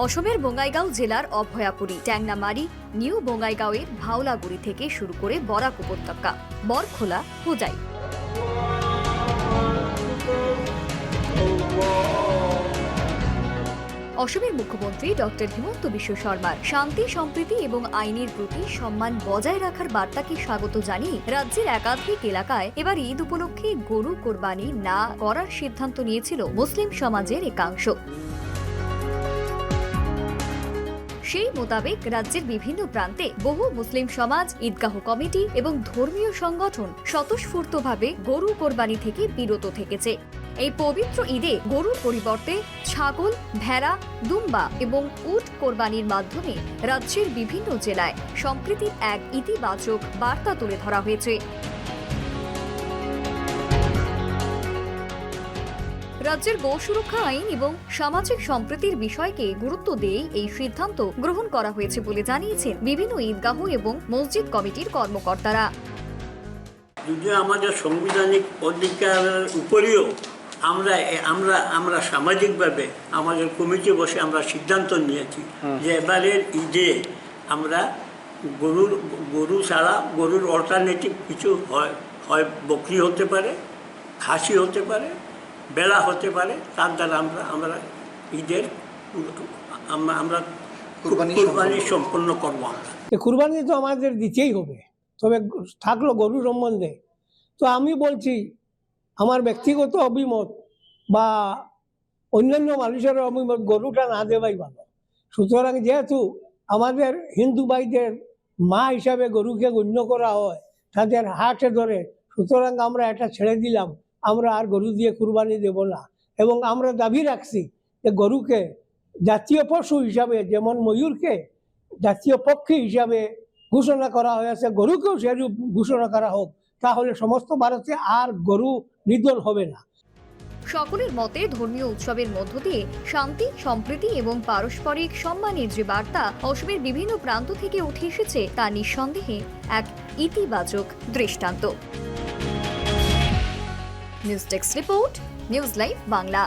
অসমের বঙ্গাইগাঁও জেলার অভয়াপুরী, ট্যাংনামারি, নিউ বঙ্গাইগাঁওয়ের ভাওলাগুড়ি থেকে শুরু করে বরাক উপত্যকা, বরখোলা, হোজাই। অসমের মুখ্যমন্ত্রী ডক্টর হিমন্ত বিশ্ব শর্মার শান্তি, সম্প্রীতি এবং আইনের প্রতি সম্মান বজায় রাখার বার্তাকে স্বাগত জানিয়ে রাজ্যের একাধিক এলাকায় এবার ঈদ উপলক্ষে গরু কোরবানি না করার সিদ্ধান্ত নিয়েছিল মুসলিম সমাজের একাংশ। সেই মোতাবেক রাজ্যের বিভিন্ন প্রান্তে বহু মুসলিম সমাজ, ঈদগাহ কমিটি এবং ধর্মীয় সংগঠন স্বতঃস্ফূর্তভাবে গরু কোরবানি থেকে বিরত থেকেছে। এই পবিত্র ঈদে গরুর পরিবর্তে ছাগল, ভেড়া, দুম্বা এবং উট কোরবানির মাধ্যমে রাজ্যের বিভিন্ন জেলায় সম্প্রীতির এক ইতিবাচক বার্তা তুলে ধরা হয়েছে। রাজ্যের গো সুরক্ষা আইন এবং সামাজিক সম্প্রীতির বিষয়কে গুরুত্ব দিয়ে এই সিদ্ধান্ত গ্রহণ করা হয়েছে বলে জানিয়েছেন বিভিন্ন ঈদগাহ এবং মসজিদ কমিটির কর্মকর্তারা। যদিও আমাদের সাংবিধানিক অধিকারের উপরেও আমরা সামাজিকভাবে আমাদের কমিটি বসে আমরা সিদ্ধান্ত নিয়েছি যে এবারের ঈদে আমরা গরু ছাড়া গরুর অল্টারনেটিভ কিছু হয় বকরি হতে পারে, খাসি হতে পারে, বেড়া হতে পারে, তার দ্বারা আমরা ঈদের আমরা কুরবানি সম্পন্ন করবো। কুরবানি তো আমাদের দিতেই হবে, তবে থাকলো গরু সম্বন্ধে তো আমি বলছি আমার ব্যক্তিগত অভিমত বা অন্যান্য মানুষের অভিমত, গরুটা না দেওয়াই ভালো। সুতরাং যেহেতু আমাদের হিন্দু ভাইদের মা হিসাবে গরুকে গণ্য করা হয়, তাদের হাটে ধরে, সুতরাং আমরা এটা ছেড়ে দিলাম, আমরা আর গরু দিয়ে কুরবানি দেব না। এবং আমরা দাবি রাখছি যে গরুকে জাতীয় পশু হিসাবে, যেমন ময়ূরকে জাতীয় পক্ষী হিসাবে ঘোষণা করা হয়েছে, গরুকেও সেরূপ ঘোষণা করা হোক, তাহলে সমস্ত ভারতে আর গরু নিধন হবে না। সকলের মতে ধর্মীয় উৎসবের মধ্য দিয়ে শান্তি, সম্প্রীতি এবং পারস্পরিক সম্মানের যে বার্তা অসমের বিভিন্ন প্রান্ত থেকে উঠে এসেছে তা নিঃসন্দেহে এক ইতিবাচক দৃষ্টান্ত। News desk report, news live Bangla.